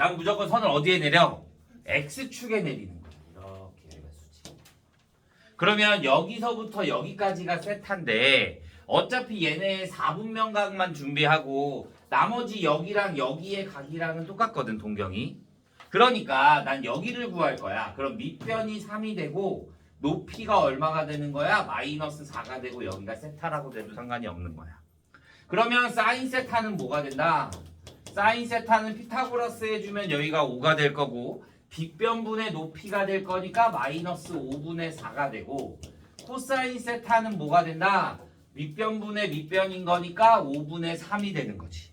난 무조건 선을 어디에 내려? X축에 내리는 거야. 이렇게 얘가 수직. 그러면 여기서부터 여기까지가 세타인데 어차피 얘네 4분면각만 준비하고 나머지 여기랑 여기의 각이랑은 똑같거든, 동경이. 그러니까 난 여기를 구할 거야. 그럼 밑변이 3이 되고 높이가 얼마가 되는 거야? 마이너스 4가 되고 여기가 세타라고 돼도 상관이 없는 거야. 그러면 사인 세타는 뭐가 된다? 사인 세타는 피타고라스 해주면 여기가 5가 될 거고 빗변분의 높이가 될 거니까 마이너스 5분의 4가 되고 코사인 세타는 뭐가 된다? 밑변분의 밑변인 거니까 5분의 3이 되는 거지.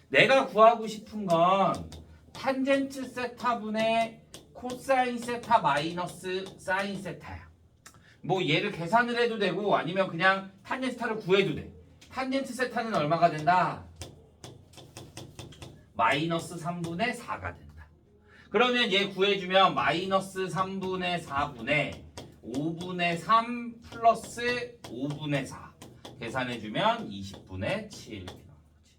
내가 구하고 싶은 건 탄젠트 세타분의 코사인 세타 마이너스 사인 세타야. 뭐 얘를 계산을 해도 되고 아니면 그냥 탄젠트 세타를 구해도 돼. 탄젠트 세타는 얼마가 된다? 마이너스 3분의 4가 된다. 그러면 얘 구해주면 마이너스 3분의 4분의 5분의 3 플러스 5분의 4 계산해주면 20분의 7 이렇게 나오는 거지.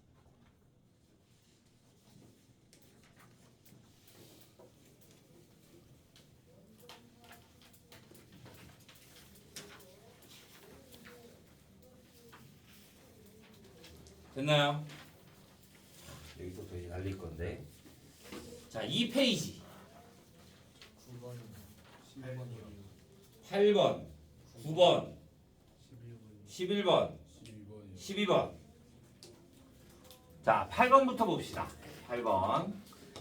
됐나요? 여기서부터 이제 날릴 건데. 자, 2페이지 9번, 11번이요. 8번, 9번, 11번, 11번, 12번이요. 12번. 자, 8번부터 봅시다. 8번.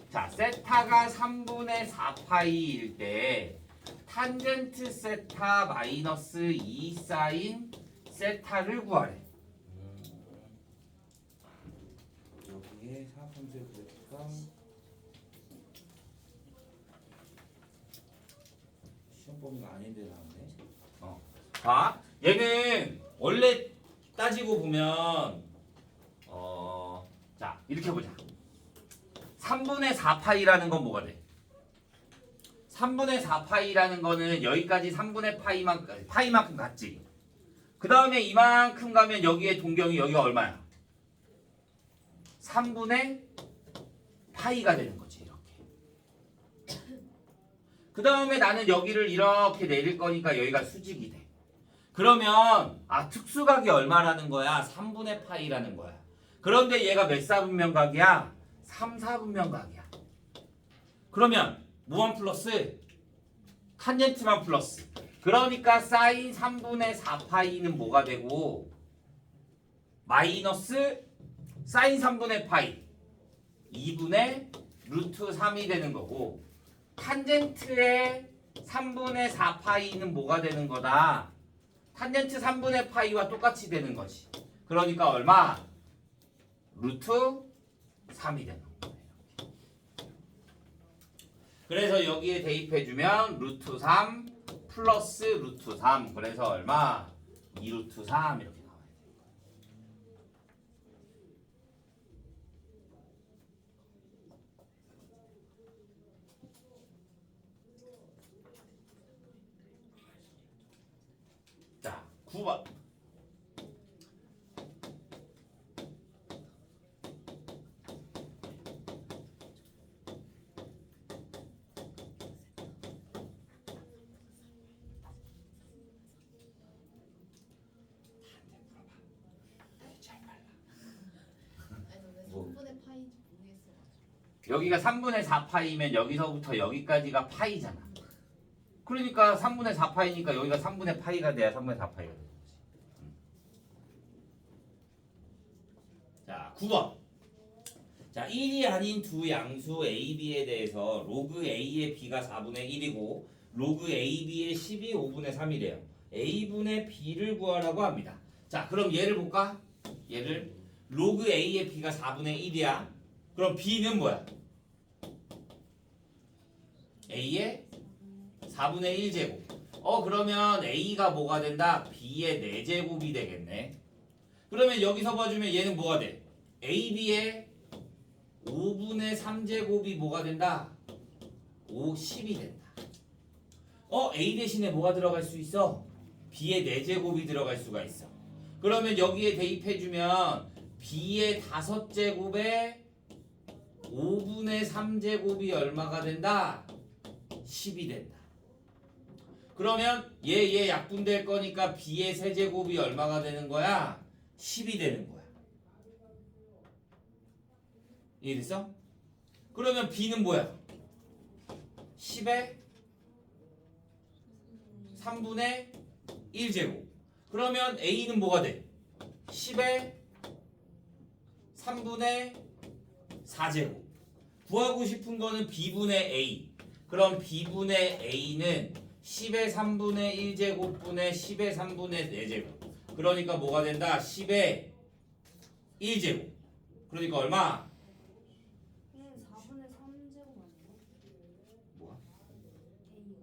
자, 세타가 3분의 4파이일 때 탄젠트 세타 마이너스 2 사인 세타를 구하래. 여기에 4분의 구니까 시험 범위가 아닌데 나오네. 봐. 얘는 원래 따지고 보면 자, 이렇게 보자. 3분의 4파이라는 건 뭐가 돼? 3분의 4파이라는 거는 여기까지 3분의 파이만큼 갔지. 그 다음에 이만큼 가면 여기에 동경이 여기가 얼마야? 3분의 파이가 되는 거지. 이렇게. 그 다음에 나는 여기를 이렇게 내릴 거니까 여기가 수직이 돼. 그러면 특수각이 얼마라는 거야? 3분의 파이라는 거야. 그런데 얘가 몇 사분면각이야? 3, 4분면각이야. 그러면 무한 플러스 탄젠트만 플러스. 그러니까 사인 3분의 4파이는 뭐가 되고 마이너스 사인 3분의 파이 2분의 루트 3이 되는 거고 탄젠트의 3분의 4파이는 뭐가 되는 거다? 탄젠트 3분의 파이와 똑같이 되는 거지. 그러니까 얼마? 루트 3이 되는 거예요. 그래서 여기에 대입해주면 루트 3 플러스 루트 3 그래서 얼마? 2루트 3 이렇게 나와야 돼요. 자, 9번. 뭐. 3분의 파인지 모르겠어가지고. 여기가 3분의 4파이면 여기서부터 여기까지가 파이잖아. 그러니까 3분의 4파이니까 여기가 3분의 파이가 돼야 3분의 4파이가 되는 거지. 자, 9번. 자, 1이 아닌 두 양수 A, B에 대해서 로그 A의 B가 4분의 1이고 로그 A, B의 10이 5분의 3이래요. A분의 B를 구하라고 합니다. 자, 그럼 얘를 볼까? 얘를 로그 A의 B가 4분의 1이야. 그럼 B는 뭐야? A의 4분의 1제곱. 그러면 A가 뭐가 된다? B의 4제곱이 되겠네. 그러면 여기서 봐주면 얘는 뭐가 돼? AB의 5분의 3제곱이 뭐가 된다? 10이 된다. A 대신에 뭐가 들어갈 수 있어? B의 4제곱이 들어갈 수가 있어. 그러면 여기에 대입해주면 B의 5제곱에 5분의 3제곱이 얼마가 된다? 10이 된다. 그러면 얘 약분될 거니까 b의 세제곱이 얼마가 되는 거야? 10이 되는 거야. 이해됐어? 그러면 b는 뭐야? 10의 3분의 1제곱. 그러면 a는 뭐가 돼? 10의 3분의 4제곱. 구하고 싶은 거는 b분의 a. 그럼 b분의 a는 10의 3분의 1제곱분의 10의 3분의 4제곱. 그러니까 뭐가 된다? 10의 1제곱. 그러니까 얼마? 4분의 3제곱 아니에요? 뭐야? A가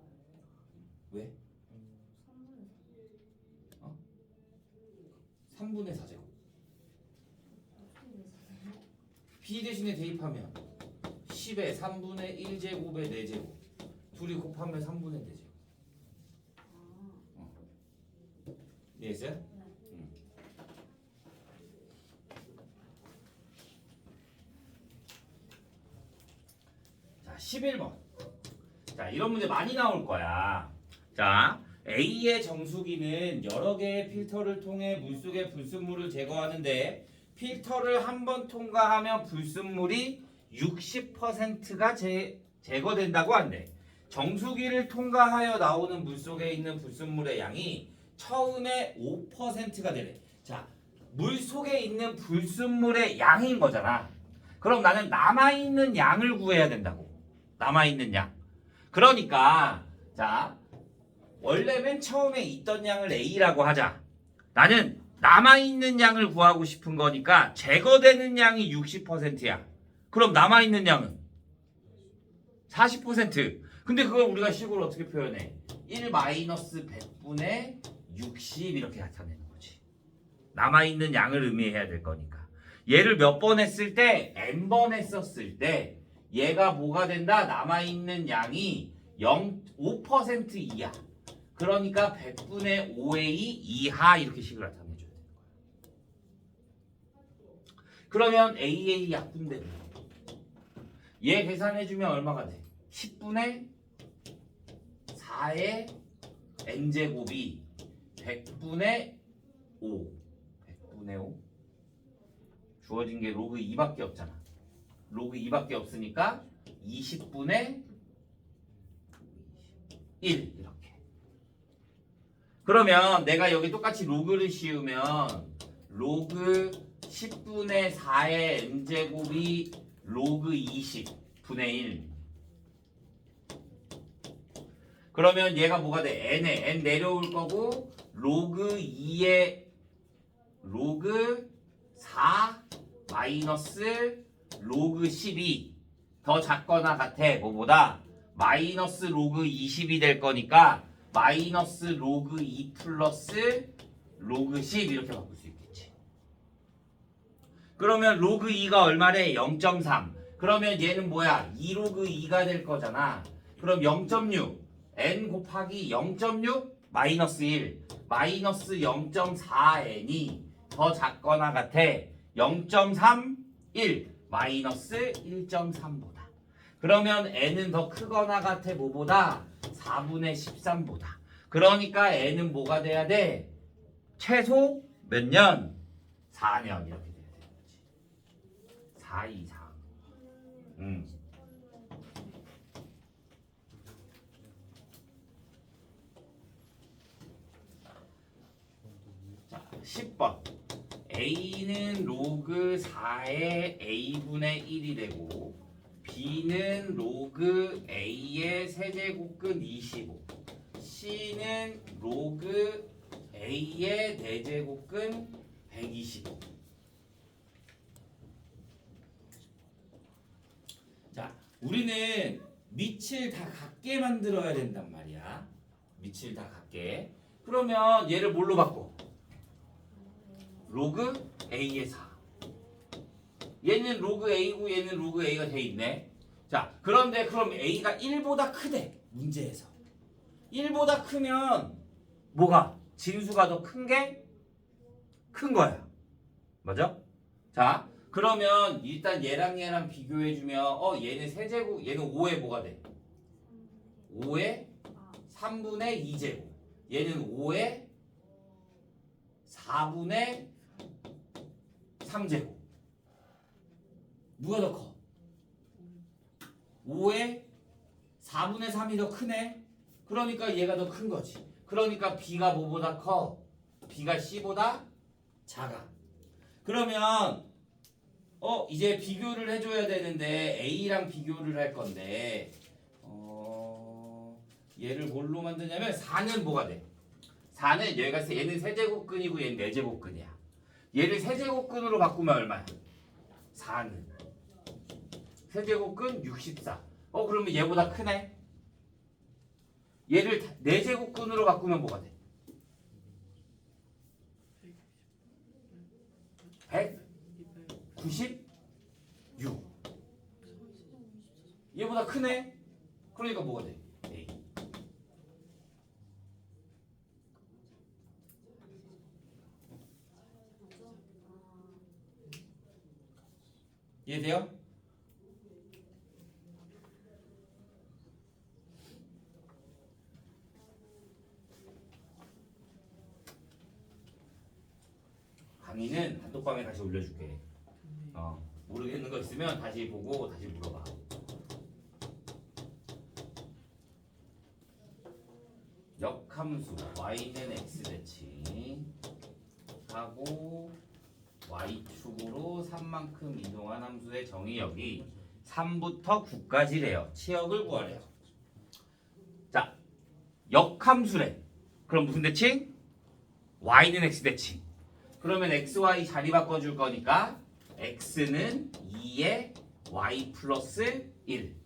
왜? 3분의 3. 3분의 4제곱. 어떻게 계산해요? b 대신에 대입하면 10의 3분의 1제곱의 4제곱. 둘이 곱하면 3분의 4제곱. 아, 이해했어요? 네. 자, 11번. 자, 이런 문제 많이 나올 거야. 자, A의 정수기는 여러 개의 필터를 통해 물속의 불순물을 제거하는데 필터를 한 번 통과하면 불순물이 60%가 제거된다고 한대. 정수기를 통과하여 나오는 물속에 있는 불순물의 양이 처음에 5%가 되래. 자, 물속에 있는 불순물의 양인 거잖아. 그럼 나는 남아있는 양을 구해야 된다고. 남아있는 양. 그러니까 자, 원래 맨 처음에 있던 양을 A라고 하자. 나는 남아있는 양을 구하고 싶은 거니까 제거되는 양이 60%야. 그럼 남아있는 양은 40%. 근데 그걸 우리가 식으로 어떻게 표현해? 1 마이너스 100분의 60 이렇게 나타내는 거지. 남아있는 양을 의미해야 될 거니까. 얘를 몇 번 했을 때 n번 했었을 때 얘가 뭐가 된다? 남아있는 양이 5% 이하. 그러니까 100분의 5a 이하 이렇게 식을 나타내줘야 되는 거야. 그러면 AA 약분되고 얘 계산해주면 얼마가 돼? 10분의 4의 n제곱이 100분의 5. 100분의 5. 주어진 게 로그 2밖에 없잖아. 로그 2밖에 없으니까 20분의 1 이렇게. 그러면 내가 여기 똑같이 로그를 씌우면 로그 10분의 4의 n제곱이 로그 20분의 1. 그러면 얘가 뭐가 돼? n 내려올 거고 로그 2의 로그 4 마이너스 로그 12 더 작거나 같아. 뭐보다? 마이너스 로그 20이 될 거니까 마이너스 로그 2 플러스 로그 10 이렇게 바꿀 수 있겠지. 그러면 로그 2가 얼마래? 0.3. 그러면 얘는 뭐야? 2로그 2가 될 거잖아. 그럼 0.6 n 곱하기 0.6 마이너스 1 마이너스 0.4n이 더 작거나 같아. 0.3 1 마이너스 1.3보다. 그러면 n은 더 크거나 같아. 뭐보다? 4분의 13보다. 그러니까 n은 뭐가 돼야 돼? 최소 몇 년? 4년 이렇게 돼야 되는 거지. 4 이상. 자, 10번. A는 로그 4의 A분의 1이 되고 B는 로그 A의 세제곱근 25 C는 로그 A의 4제곱근 125. 자, 우리는 밑을 다 같게 만들어야 된단 말이야. 밑을 다 같게. 그러면 얘를 뭘로 바꿔? 로그 A의 4. 얘는 로그 A고 얘는 로그 A가 돼 있네. 자, 그런데 그럼 A가 1보다 크대. 문제에서. 1보다 크면 뭐가? 진수가 더 큰 게 큰 거야. 맞아? 자, 그러면 일단 얘랑 비교해주면 얘는 세제곱 얘는 5에 뭐가 돼? 5에 3분의 2제곱 얘는 5에 4분의 3제곱 누가 더 커? 5에 4분의 3이 더 크네? 그러니까 얘가 더 큰 거지. 그러니까 B가 뭐보다 커? B가 C보다 작아. 그러면 이제 비교를 해줘야 되는데 A랑 비교를 할 건데 얘를 뭘로 만드냐면 4는 뭐가 돼? 4는 얘는 세제곱근이고 얘는 네제곱근이야. 얘를 세제곱근으로 바꾸면 얼마야? 4는 세제곱근 64. 그러면 얘보다 크네? 얘를 네제곱근으로 바꾸면 뭐가 돼? 196. 얘보다 크네? 그러니까 뭐가 돼? A. 이해돼요? 강의는 단톡방에 다시 올려줄게. 모르겠는 거 있으면 다시 보고 다시 물어봐. 역함수 y는 x 대칭 하고 y축으로 3만큼 이동한 함수의 정의역이 3부터 9까지래요. 치역을 구하래요. 자, 역함수래. 그럼 무슨 대칭? y는 x 대칭. 그러면 x, y 자리 바꿔줄 거니까 x는 2에 y 플러스 1.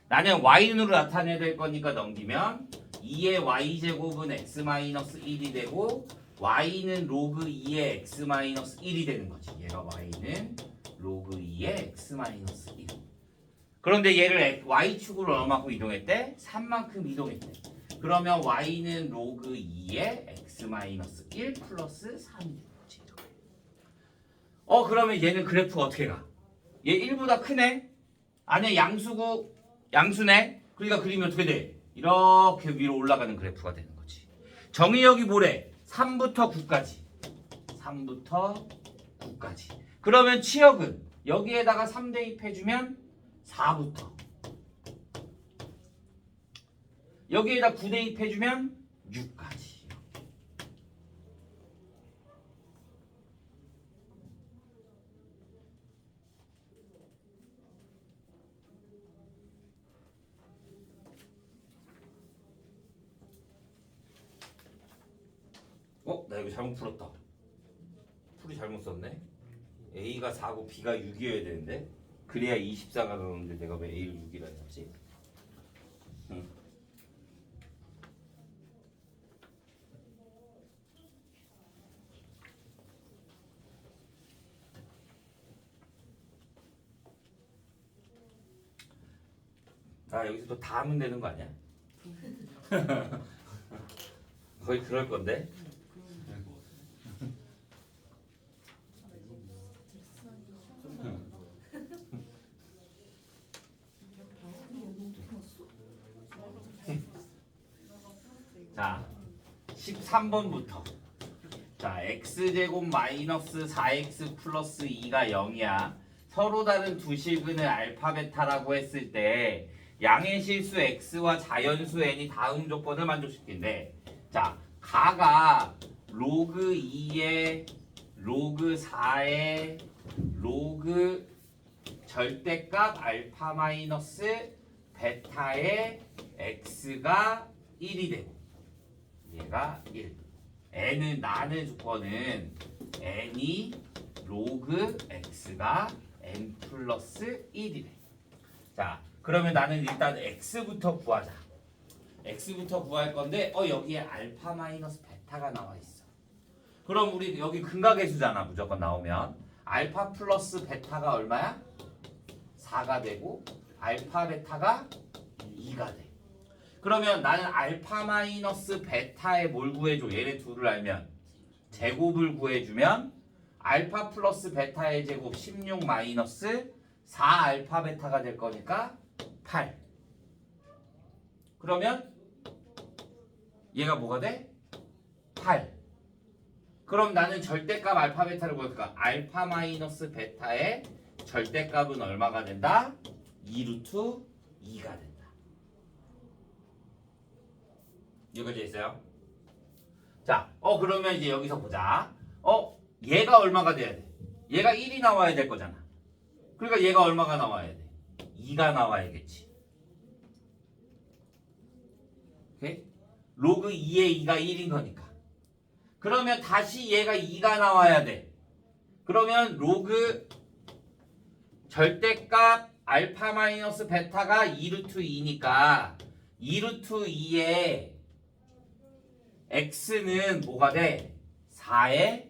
나는 y는으로 나타내야 될 거니까 넘기면 2의 y제곱은 x 마이너스 1이 되고 y는 로그 2의 x 마이너스 1이 되는 거지. 얘가 y는 로그 2의 x 마이너스 1. 그런데 얘를 y축으로 얼마큼 이동했대? 3만큼 이동했대. 그러면 y는 로그 2의 x 마이너스 1 플러스 3이 되는 거지. 그러면 얘는 그래프가 어떻게 가? 얘 1보다 크네? 안에 양수네? 그러니까 그리면 어떻게 돼? 이렇게 위로 올라가는 그래프가 되는 거지. 정의역이 뭐래? 3부터 9까지. 3부터 9까지. 그러면 치역은 여기에다가 3 대입해주면 4부터. 여기에다 9 대입해주면 6까지. 나 이거 잘못 풀었다. 풀이 잘못 썼네. A가 4고 B가 6이어야 되는데 그래야 24가 나오는데 내가 왜 A를 6이라 했지? 여기서 또 다 하면 되는 거 아니야? 거의 그럴 건데. 자, 13번부터. 자, x제곱 마이너스 4x 플러스 2가 0이야. 서로 다른 두 실근을 알파 베타라고 했을 때 양의 실수 x와 자연수 n이 다음 조건을 만족시킨대. 자, 가가 로그 2에 로그 4에 로그 절대값 알파 마이너스 베타의 x가 1이 되고 얘가 1. 나는 조건은 n이 로그 x가 n 플러스 1이래. 자, 그러면 나는 일단 x부터 구하자. x부터 구할 건데 여기에 알파 마이너스 베타가 나와 있어. 그럼 우리 여기 근각계수잖아. 무조건 나오면 알파 플러스 베타가 얼마야? 4가 되고 알파 베타가 2가 돼. 그러면 나는 알파 마이너스 베타의 뭘 구해줘? 얘네 둘을 알면 제곱을 구해주면 알파 플러스 베타의 제곱 16 마이너스 4 알파 베타가 될 거니까 8. 그러면 얘가 뭐가 돼? 8. 그럼 나는 절대값 알파 베타를 구할까? 알파 마이너스 베타의 절대값은 얼마가 된다? 2 루트 2가 된다. 이거지 있어요? 자, 그러면 이제 여기서 보자. 얘가 얼마가 돼야 돼? 얘가 1이 나와야 될 거잖아. 그러니까 얘가 얼마가 나와야 돼? 2가 나와야겠지. 오케이? 로그 2의 2가 1인 거니까. 그러면 다시 얘가 2가 나와야 돼. 그러면 로그 절대값 알파 마이너스 베타가 2 루트 2니까 2 루트 2의 x는 뭐가 돼? 4의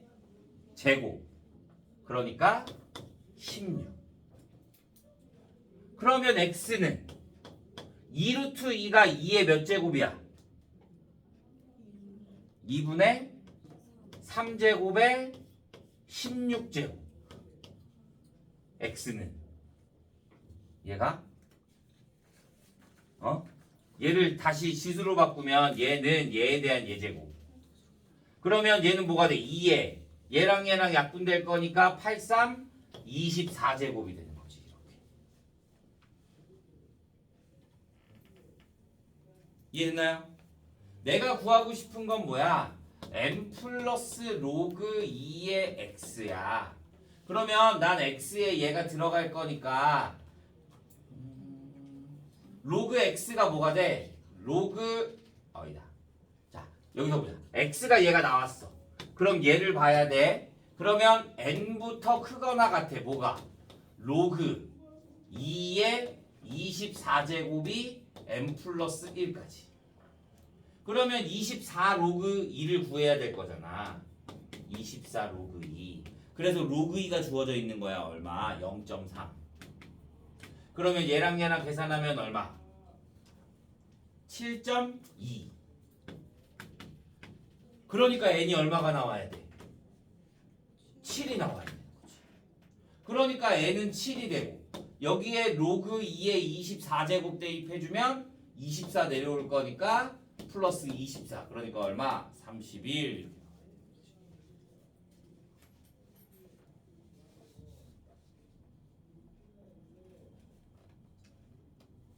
제곱. 그러니까 16. 그러면 x는 2 루트 2가 2의 몇 제곱이야? 2분의 3제곱의 16제곱. x는 얘가 얘를 다시 지수로 바꾸면 얘는 얘에 대한 예제곱. 그러면 얘는 뭐가 돼? 2에 얘랑 얘랑 약분될 거니까 83 24제곱이 되는 거지. 이렇게. 이해했나요? 내가 구하고 싶은 건 뭐야? m 플러스 로그 2의 x야. 그러면 난 x에 얘가 들어갈 거니까 로그 x가 뭐가 돼? 로그 어이다. 자, 여기서 보자. x가 얘가 나왔어. 그럼 얘를 봐야 돼. 그러면 n부터 크거나 같아. 뭐가? 로그 2의 24제곱이 n 플러스 1까지. 그러면 24 로그 2를 구해야 될 거잖아. 24 로그 2. 그래서 로그 2가 주어져 있는 거야. 얼마? 0.3. 그러면 얘랑 얘랑 계산하면 얼마? 7.2. 그러니까 n이 얼마가 나와야 돼? 7이 나와야 되는 거지. 그러니까 n은 7이 되고 여기에 로그 2의 24제곱 대입해주면 24 내려올 거니까 플러스 24. 그러니까 얼마? 31 이렇게.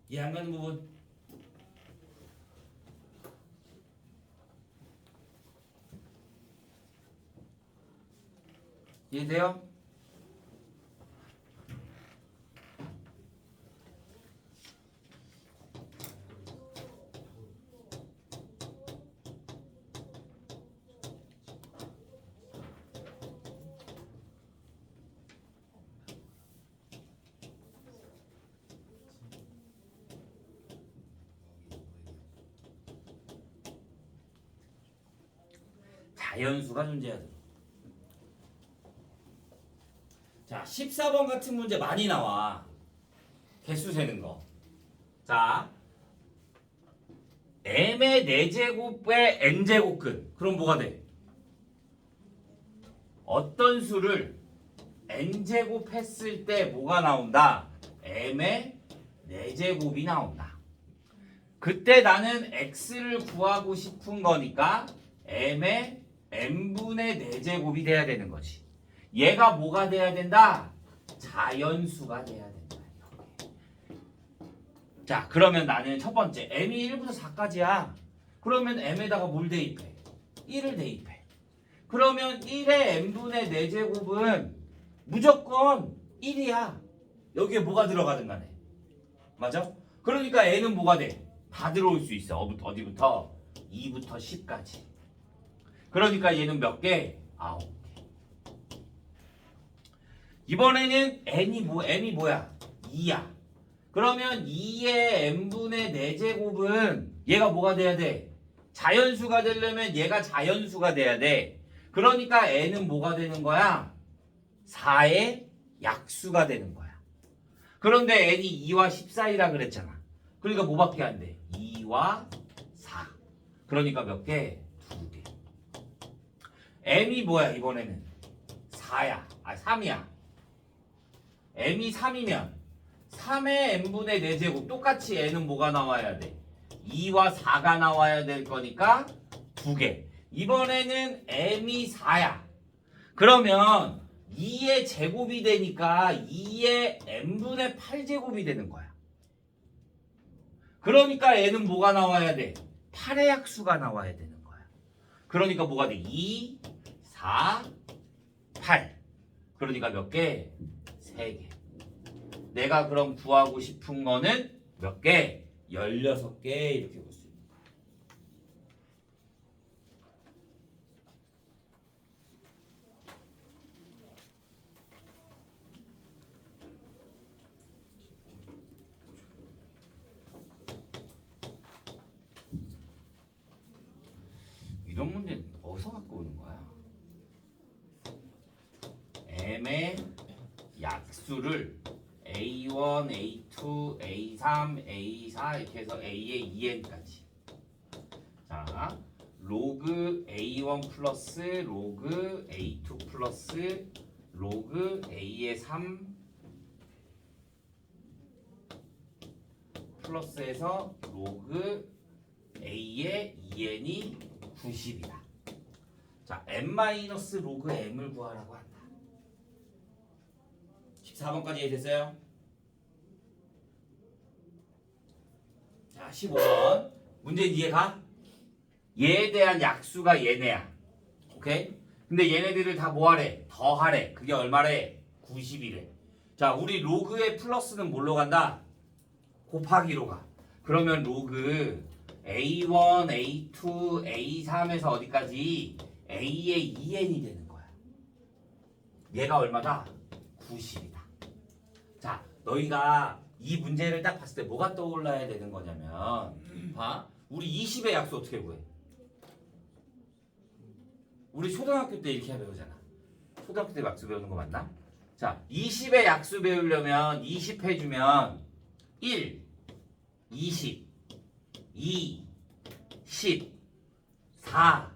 이해 안 가는 부분? 이해돼요? 자연수가 존재하죠. 자, 14번 같은 문제 많이 나와. 개수 세는 거. 자, m의 4제곱의 n제곱근. 그럼 뭐가 돼? 어떤 수를 n제곱 했을 때 뭐가 나온다? m의 4제곱이 나온다. 그때 나는 x를 구하고 싶은 거니까 m의 n분의 4제곱이 돼야 되는 거지. 얘가 뭐가 돼야 된다? 자연수가 돼야 된다. 이렇게. 자, 그러면 나는 첫 번째 m이 1부터 4까지야. 그러면 m에다가 뭘 대입해? 1을 대입해. 그러면 1의 n분의 4제곱은 무조건 1이야. 여기에 뭐가 들어가든 간에. 맞아? 그러니까 n은 뭐가 돼? 다 들어올 수 있어. 어디부터? 2부터 10까지. 그러니까 얘는 몇 개? 9개. 이번에는 n이 뭐야? 2야. 그러면 2의 n분의 4제곱은 얘가 뭐가 돼야 돼? 자연수가 되려면 얘가 자연수가 돼야 돼. 그러니까 n은 뭐가 되는 거야? 4의 약수가 되는 거야. 그런데 n이 2와 10 사이라 그랬잖아. 그러니까 뭐밖에 안 돼? 2와 4. 그러니까 몇 개? 2개. m이 뭐야 이번에는? 4야. 3이야. m이 3이면 3의 n분의 4제곱 똑같이 n은 뭐가 나와야 돼? 2와 4가 나와야 될 거니까 2개. 이번에는 m이 4야. 그러면 2의 제곱이 되니까 2의 n분의 8제곱이 되는 거야. 그러니까 n은 뭐가 나와야 돼? 8의 약수가 나와야 되는 거야. 그러니까 뭐가 돼? 2, 4, 8. 그러니까 몇 개? 3개. 내가 그럼 구하고 싶은 거는 몇 개? 16개 이렇게 볼 수 있는 거야. 이런 문제는 어디서 갖고 오는 거야? m의 약수를 A1, A2, A3, A4 이렇게 해서 A의 2n까지. 자, 로그 A1 플러스 로그 A2 플러스 로그 A의 3 플러스해서 로그 A의 2n이 90이다. 자, n 마이너스 로그 m을 구하라고 한다. 14번까지 이해됐어요? 자, 15번. 문제 이해가? 얘에 대한 약수가 얘네야. 오케이? 근데 얘네들을 다 뭐하래? 더하래. 그게 얼마래? 90이래. 자, 우리 로그의 플러스는 뭘로 간다? 곱하기로 가. 그러면 로그 A1, A2, A3에서 어디까지? A의 2n이 되는 거야. 얘가 얼마다? 90이다. 자, 너희가 이 문제를 딱 봤을 때 뭐가 떠올라야 되는 거냐면 봐. 우리 20의 약수 어떻게 구해? 우리 초등학교 때 이렇게 배우잖아. 초등학교 때 약수 배우는 거 맞나? 자, 20의 약수 배우려면 20 해주면 1, 20, 2, 10, 4,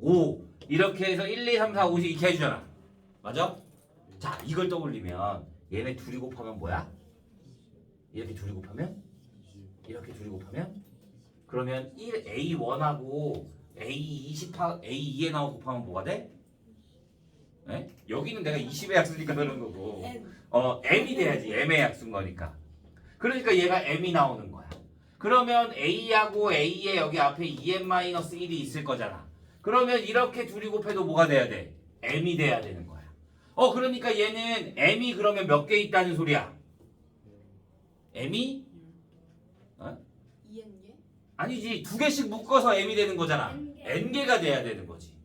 5 이렇게 해서 1, 2, 3, 4, 5 이렇게 해주잖아. 맞아? 자, 이걸 떠올리면 얘네 둘이 곱하면 뭐야? 이렇게 둘이 곱하면? 이렇게 둘이 곱하면? 그러면 1A1하고 A2에 나와 곱하면 뭐가 돼? 네? 여기는 내가 20의 약수니까 그러는 거고 M이 돼야지. M의 약수인 거니까. 그러니까 얘가 M이 나오는 거야. 그러면 A하고 A에 여기 앞에 2n-1이 있을 거잖아. 그러면 이렇게 둘이 곱해도 뭐가 돼야 돼? M이 돼야 되는 거야. 그러니까 얘는 M이 그러면 몇 개 있다는 소리야? M이? 2n개? 아니지. 2개씩 묶어서 M이 되는 거잖아. N개가 돼야 되는 거지.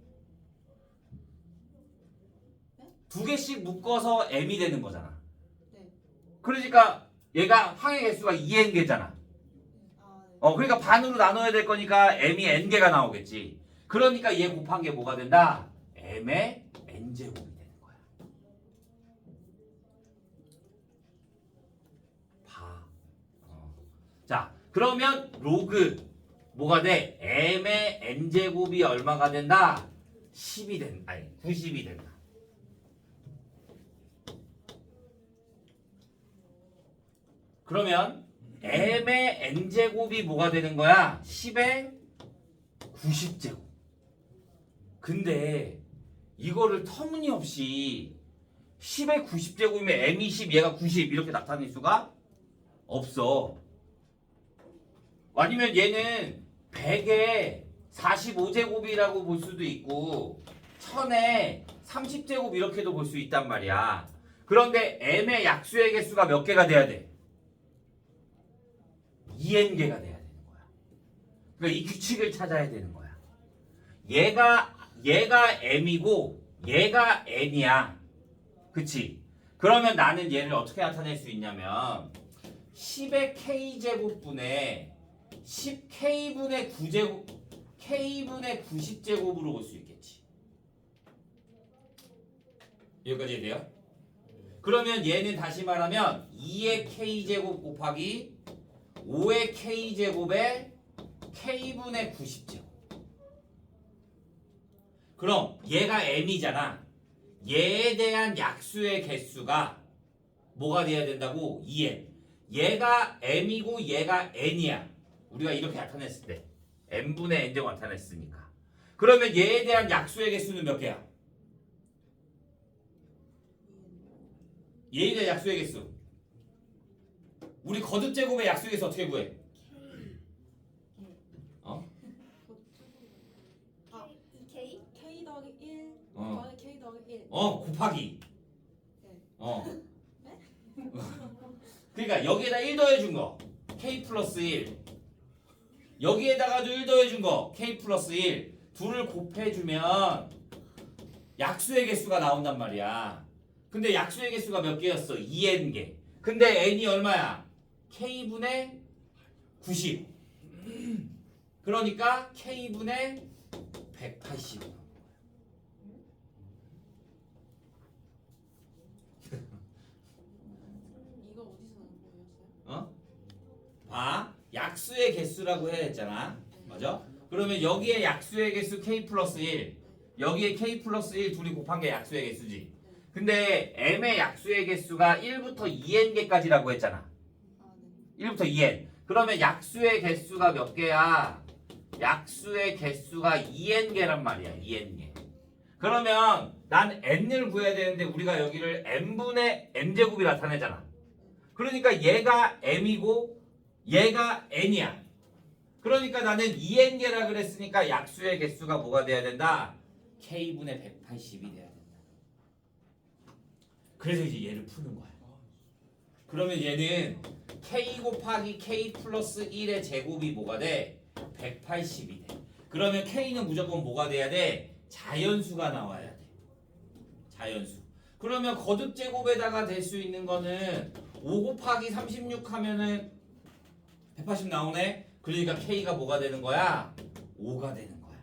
2개씩 묶어서 M이 되는 거잖아. 네. 그러니까 얘가 항의 개수가 2n개잖아. 아, 네. 그러니까 반으로 나눠야 될 거니까 M이 N개가 나오겠지. 그러니까 얘 곱한 게 뭐가 된다? M의 N제곱이 되는 거야. 봐. 자, 그러면 로그 뭐가 돼? M의 N제곱이 얼마가 된다? 10이 된다. 아니, 90이 된다. 그러면 m의 n제곱이 뭐가 되는 거야? 10의 90제곱. 근데 이거를 터무니없이 10의 90제곱이면 m이 10, 얘가 90 이렇게 나타낼 수가 없어. 아니면 얘는 100의 45제곱이라고 볼 수도 있고 1000의 30제곱 이렇게도 볼 수 있단 말이야. 그런데 m의 약수의 개수가 몇 개가 돼야 돼? 2n개가 돼야 되는 거야. 그러니까 이 규칙을 찾아야 되는 거야. 얘가 m이고 얘가 n이야. 그치? 그러면 나는 얘를 어떻게 나타낼 수 있냐면 10의 k제곱분의 10k분의 9제곱 k분의 90제곱으로 볼 수 있겠지. 여기까지 해야 돼요? 그러면 얘는 다시 말하면 2의 k제곱 곱하기 5의 k제곱에 k분의 90제곱. 그럼 얘가 m이잖아. 얘에 대한 약수의 개수가 뭐가 돼야 된다고? 2n. 얘가 m이고 얘가 n이야. 우리가 이렇게 나타냈을 때 n분의 n제곱 나타냈으니까. 그러면 얘에 대한 약수의 개수는 몇 개야? 얘에 대한 약수의 개수. 우리 거듭 제곱의 약수의 개수 어떻게 구해? 어? K? K 더하기 1 어. 더하기 K 더하기 1 곱하기. 네. 네? 그러니까 여기에다 1 더해준 거 k 플러스 1. 여기에다가도 1 더해준 거 k 플러스 1. 둘을 곱해주면 약수의 개수가 나온단 말이야. 근데 약수의 개수가 몇 개였어? 2n개. 근데 n이 얼마야? k분의 90. 그러니까 k분의 180. 이거 어디서 나온 거였어요? 어? 봐. 약수의 개수라고 해야 했잖아. 맞아? 그러면 여기에 약수의 개수 k 플러스 1. 여기에 k 플러스 1 둘이 곱한 게 약수의 개수지. 근데 m의 약수의 개수가 1부터 2n개까지라고 했잖아. 아 네. 1부터 2n. 그러면 약수의 개수가 몇 개야? 약수의 개수가 2n개란 말이야. 2n개. 그러면 난 n을 구해야 되는데 우리가 여기를 n분의 n제곱이 나타내잖아. 그러니까 얘가 m이고 얘가 n이야. 그러니까 나는 2n개라 그랬으니까 약수의 개수가 뭐가 돼야 된다? k분의 180이 돼야 된다. 그래서 이제 얘를 푸는 거야. 그러면 얘는 k 곱하기 k 플러스 1의 제곱이 뭐가 돼? 180이 돼. 그러면 k는 무조건 뭐가 돼야 돼? 자연수가 나와야 돼. 자연수. 그러면 거듭 제곱에다가 될 수 있는 거는 5 곱하기 36 하면은 180 나오네. 그러니까 k가 뭐가 되는 거야? 5가 되는 거야.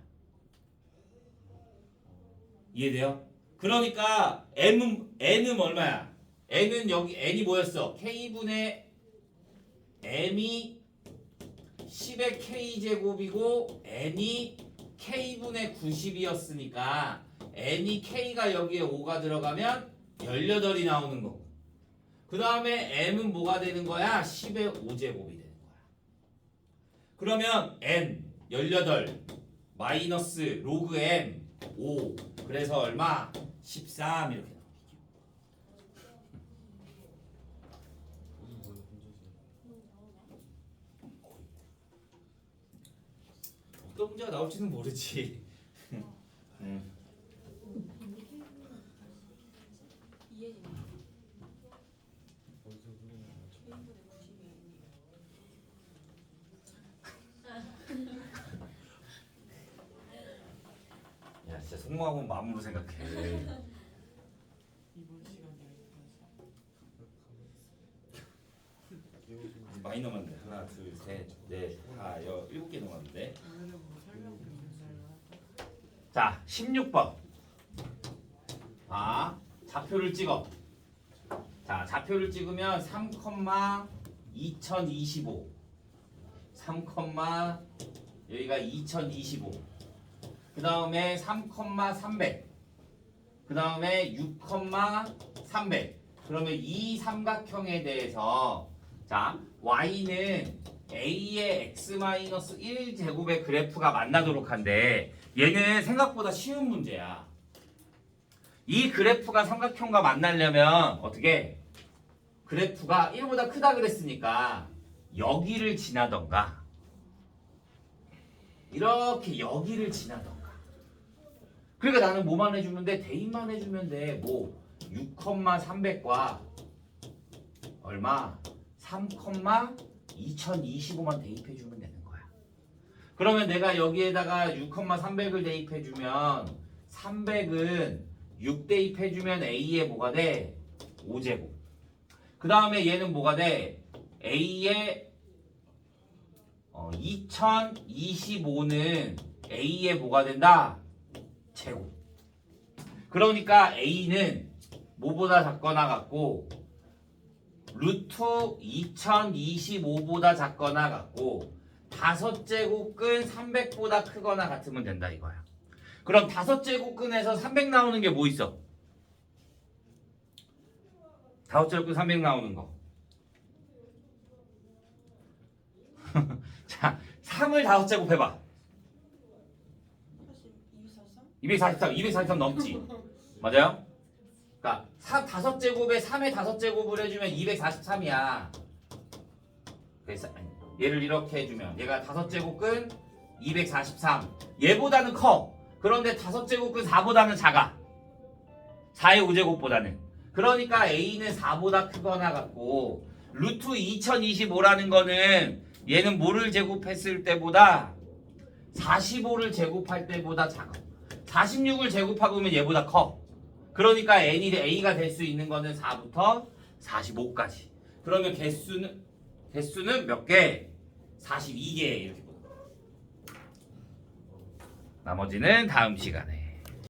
이해돼요? 그러니까 n은 얼마야? n은 여기 n이 뭐였어? k분의 m이 10의 k제곱이고 n이 k분의 90이었으니까 n이 k가 여기에 5가 들어가면 18이 나오는 거고, 그 다음에 m은 뭐가 되는 거야? 10의 5제곱이 되는 거야. 그러면 n 18 마이너스 로그 m 5, 그래서 얼마? 13 이렇게 나오죠. 어떤 문제가 나올지는 모르지. 이해입니다. 어디서 그런 거 맞죠? K분의 90이 야, 진짜 속마음은 마음으로 생각해. 이번 시간에 많이 남았네. 하나, 둘, 셋, 넷, 다, 7개 남았는데. 자, 16번. 아, 좌표를 찍어. 자, 좌표를 찍으면 3,2025. 3, 여기가 2025. 그 다음에 3,300. 그 다음에 6,300. 그러면 이 삼각형에 대해서 자, y는 a의 x-1 제곱의 그래프가 만나도록 한데, 얘는 생각보다 쉬운 문제야. 이 그래프가 삼각형과 만나려면 어떻게? 그래프가 1보다 크다 그랬으니까 여기를 지나던가 이렇게 여기를 지나던가. 그러니까 나는 뭐만 해주면 돼? 대입만 해주면 돼. 뭐 6,300과 얼마? 3,2025만 대입해주면 되는 거야. 그러면 내가 여기에다가 6,300을 대입해주면 300은 6 대입해주면 a의 뭐가 돼? 5제곱. 그 다음에 얘는 뭐가 돼? a의 2025는 a의 뭐가 된다? 제곱. 그러니까 a는 뭐보다 작거나 같고 루트 2025보다 작거나 같고 5제곱근 300보다 크거나 같으면 된다 이거야. 그럼 5제곱근에서 300 나오는 게 뭐 있어? 5제곱근 300 나오는 거. 자, 3을 5제곱 해봐. 243? 243 넘지. 맞아요? 그러니까 5제곱에 3의 5제곱을 해주면 243이야. 그래서 얘를 이렇게 해주면 얘가 5제곱근 243. 얘보다는 커. 그런데 5제곱근 4보다는 작아. 4의 5제곱보다는. 그러니까 A는 4보다 크거나 같고 루트 2025라는 거는 얘는 뭐를 제곱했을 때보다 45를 제곱할 때보다 작아. 46을 제곱하면 얘보다 커. 그러니까 A가 될 수 있는 거는 4부터 45까지. 그러면 개수는 몇 개? 42개 이렇게 보는 거야. 나머지는 다음 시간에.